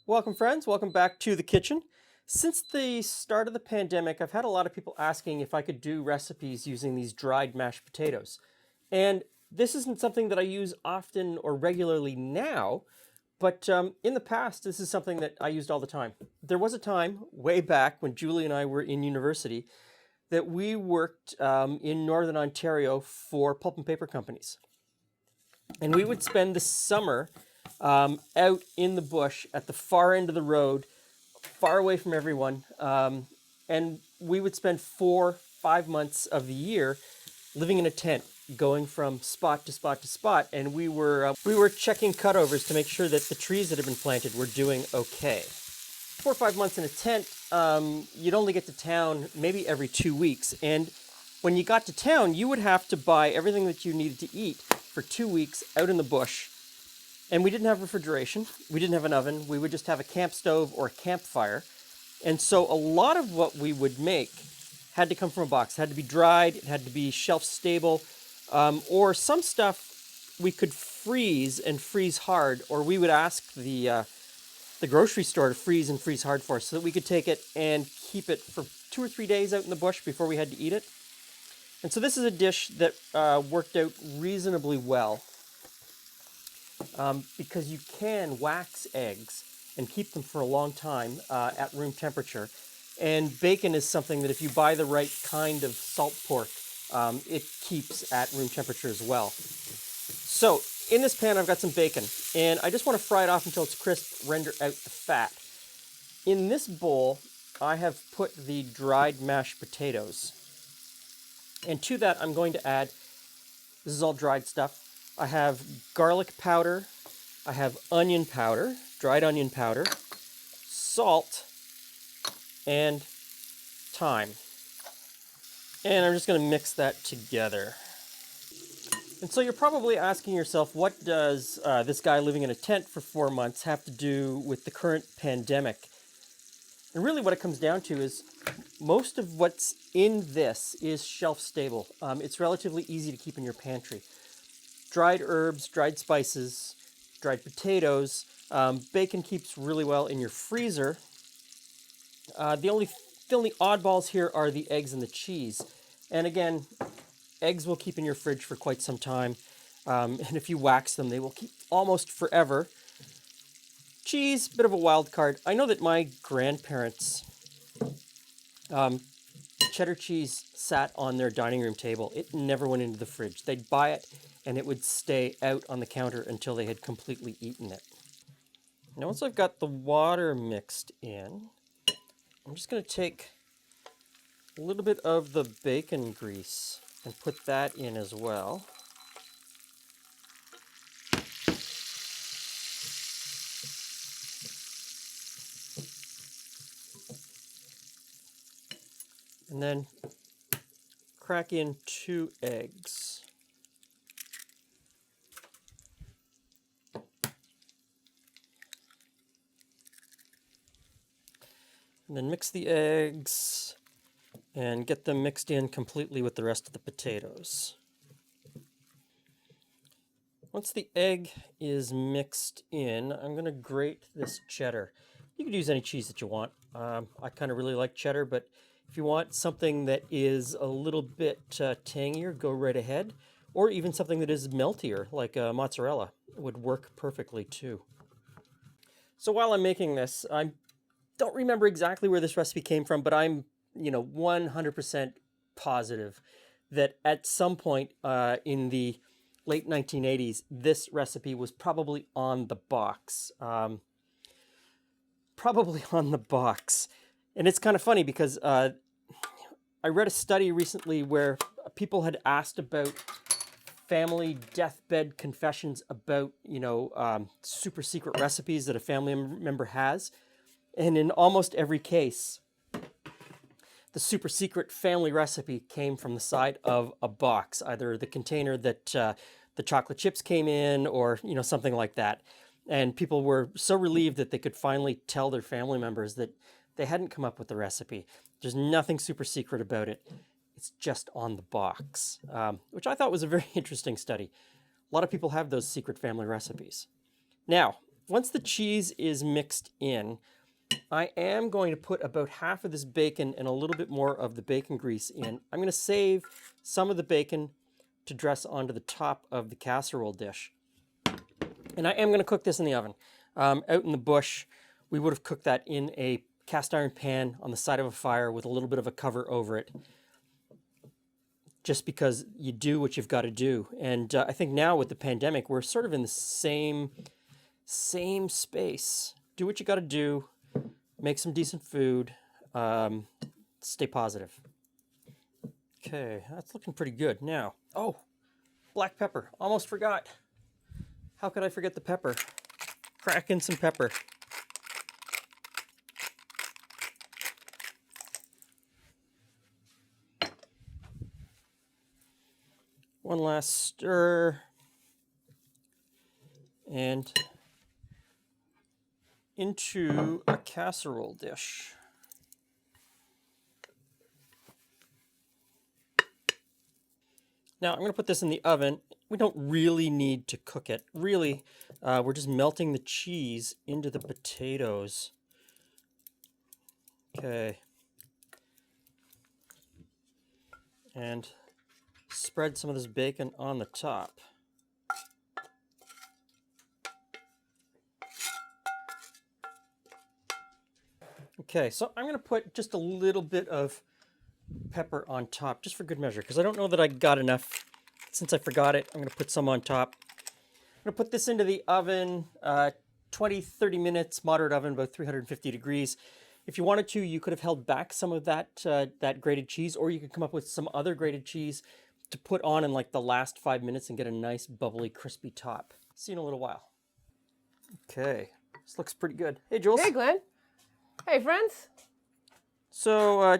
Welcome, friends. Welcome back to the kitchen. Since the start of the pandemic, I've had a lot of people asking if I could do recipes using these dried mashed potatoes. And this isn't something that I use often or regularly now, but in the past, this is something that I used all the time. There was a time way back when Julie and I were in university that we worked in Northern Ontario for pulp and paper companies. And we would spend the summer out in the bush at the far end of the road, far away from everyone. And we would spend 4, 5 months of the year living in a tent, going from spot to spot to spot. And we were checking cutovers to make sure that the trees that had been planted were doing okay. 4 or 5 months in a tent, you'd only get to town maybe every 2 weeks. And when you got to town, you would have to buy everything that you needed to eat for 2 weeks out in the bush. And we didn't have refrigeration. We didn't have an oven. We would just have a camp stove or a campfire. And so a lot of what we would make had to come from a box. It had to be dried. It had to be shelf stable. Or some stuff we could freeze and freeze hard. Or we would ask the grocery store to freeze and freeze hard for us so that we could take it and keep it for 2 or 3 days out in the bush before we had to eat it. And so this is a dish that worked out reasonably well because you can wax eggs and keep them for a long time at room temperature. And bacon is something that if you buy the right kind of salt pork, it keeps at room temperature as well. So in this pan, I've got some bacon, and I just want to fry it off until it's crisp, render out the fat. In this bowl, I have put the dried mashed potatoes. And to that, I'm going to add, this is all dried stuff. I have garlic powder, I have onion powder, dried onion powder, salt, and thyme. And I'm just going to mix that together. And so you're probably asking yourself, what does this guy living in a tent for 4 months have to do with the current pandemic? And really what it comes down to is most of what's in this is shelf stable. It's relatively easy to keep in your pantry. Dried herbs, dried spices, dried potatoes. Bacon keeps really well in your freezer. The only oddballs here are the eggs and the cheese. And again, eggs will keep in your fridge for quite some time. And if you wax them, they will keep almost forever. Cheese, bit of a wild card. I know that my grandparents, cheddar cheese sat on their dining room table. It never went into the fridge. They'd buy it and it would stay out on the counter until they had completely eaten it. Now once I've got the water mixed in, I'm just going to take a little bit of the bacon grease and put that in as well. And then crack in 2 eggs. And then mix the eggs and get them mixed in completely with the rest of the potatoes. Once the egg is mixed in, I'm going to grate this cheddar. You could use any cheese that you want. I kind of really like cheddar, but if you want something that is a little bit tangier, go right ahead. Or even something that is meltier, like mozzarella, would work perfectly too. So while I'm making this, I don't remember exactly where this recipe came from, but I'm 100% positive that at some point in the late 1980s, this recipe was probably on the box. Probably on the box. And it's kind of funny because I read a study recently where people had asked about family deathbed confessions about, super secret recipes that a family member has. And in almost every case, the super secret family recipe came from the side of a box, either the container that the chocolate chips came in or, something like that. And people were so relieved that they could finally tell their family members that they hadn't come up with the recipe. There's nothing super secret about it. It's just on the box, which I thought was a very interesting study. A lot of people have those secret family recipes. Now, once the cheese is mixed in, I am going to put about half of this bacon and a little bit more of the bacon grease in. I'm going to save some of the bacon to dress onto the top of the casserole dish. And I am going to cook this in the oven. Out in the bush, we would have cooked that in a cast iron pan on the side of a fire with a little bit of a cover over it. Just because you do what you've got to do. And I think now with the pandemic, we're sort of in the same space. Do what you got to do. Make some decent food. Stay positive. Okay, that's looking pretty good. Now, oh, black pepper. Almost forgot. How could I forget the pepper? Crack in some pepper. One last stir. And into a casserole dish. Now I'm going to put this in the oven. We don't really need to cook it. Really, we're just melting the cheese into the potatoes. Okay. And spread some of this bacon on the top. Okay, so I'm going to put just a little bit of pepper on top, just for good measure, because I don't know that I got enough. Since I forgot it, I'm going to put some on top. I'm going to put this into the oven, 20-30 minutes, moderate oven, about 350 degrees. If you wanted to, you could have held back some of that, that grated cheese, or you could come up with some other grated cheese to put on in like the last 5 minutes and get a nice, bubbly, crispy top. See you in a little while. Okay, this looks pretty good. Hey, Jules. Hey, Glenn. Hey, friends. So,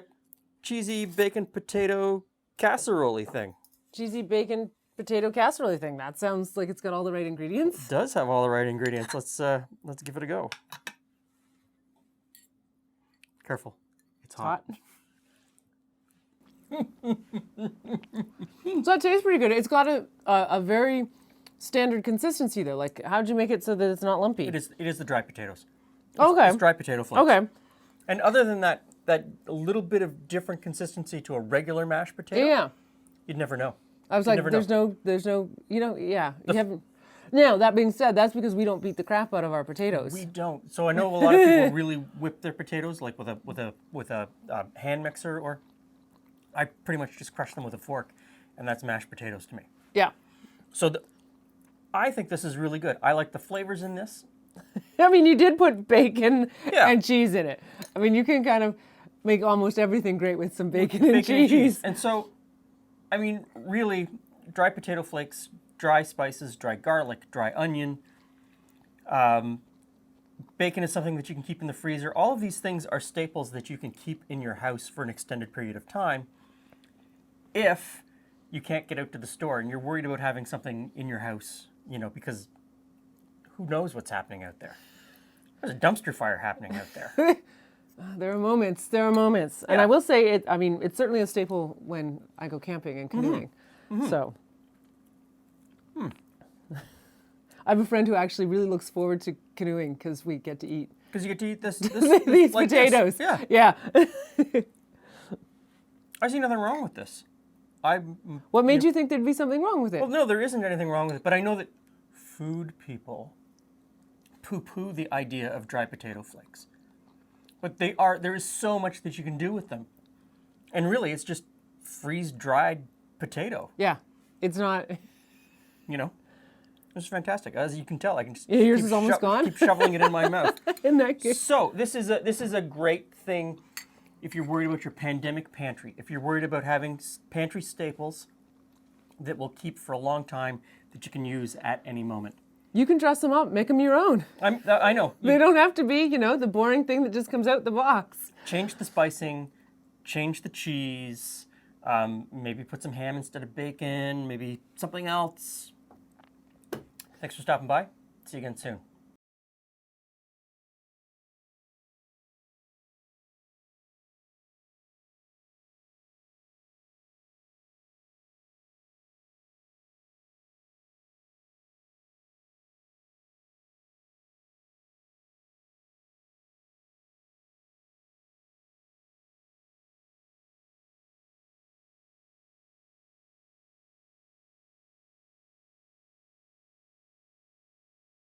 cheesy bacon potato casserole thing. Cheesy bacon potato casserole thing. That sounds like it's got all the right ingredients. It does have all the right ingredients. Let's give it a go. Careful. It's hot. So that tastes pretty good. It's got a very standard consistency though. Like, how'd you make it so that it's not lumpy? It is the dry potatoes. Okay. It's dry potato flakes. Okay. And other than that little bit of different consistency to a regular mashed potato, Yeah. you'd never know. I was like, there's no, yeah. You haven't. Now, that being said, that's because we don't beat the crap out of our potatoes. We don't. So I know a lot of people really whip their potatoes like with a hand mixer, or I pretty much just crush them with a fork, and that's mashed potatoes to me. Yeah. So I think this is really good. I like the flavors in this. I mean, you did put bacon Yeah. and cheese in it. I mean, you can kind of make almost everything great with some bacon and cheese. And so, I mean, really, dry potato flakes, dry spices, dry garlic, dry onion. Bacon is something that you can keep in the freezer. All of these things are staples that you can keep in your house for an extended period of time if you can't get out to the store and you're worried about having something in your house, because who knows what's happening out there. There's a dumpster fire happening out there. There are moments. And Yeah. I will say, it's certainly a staple when I go camping and canoeing. Mm-hmm. So. I have a friend who actually really looks forward to canoeing because we get to eat. Because you get to eat this These like potatoes. This. Yeah. I see nothing wrong with this. What made you think there'd be something wrong with it? Well, no, there isn't anything wrong with it, but I know that food people poo-poo the idea of dry potato flakes. But there is so much that you can do with them. And really, it's just freeze-dried potato, Yeah. It's not. It's fantastic. As you can tell, I can just Yours keep is almost gone? keep shoveling it in my mouth. In that case. So this is a great thing if you're worried about your pandemic pantry. If you're worried about having pantry staples that will keep for a long time that you can use at any moment. You can dress them up, make them your own. I know. They don't have to be, the boring thing that just comes out the box. Change the spicing, change the cheese, maybe put some ham instead of bacon, maybe something else. Thanks for stopping by. See you again soon.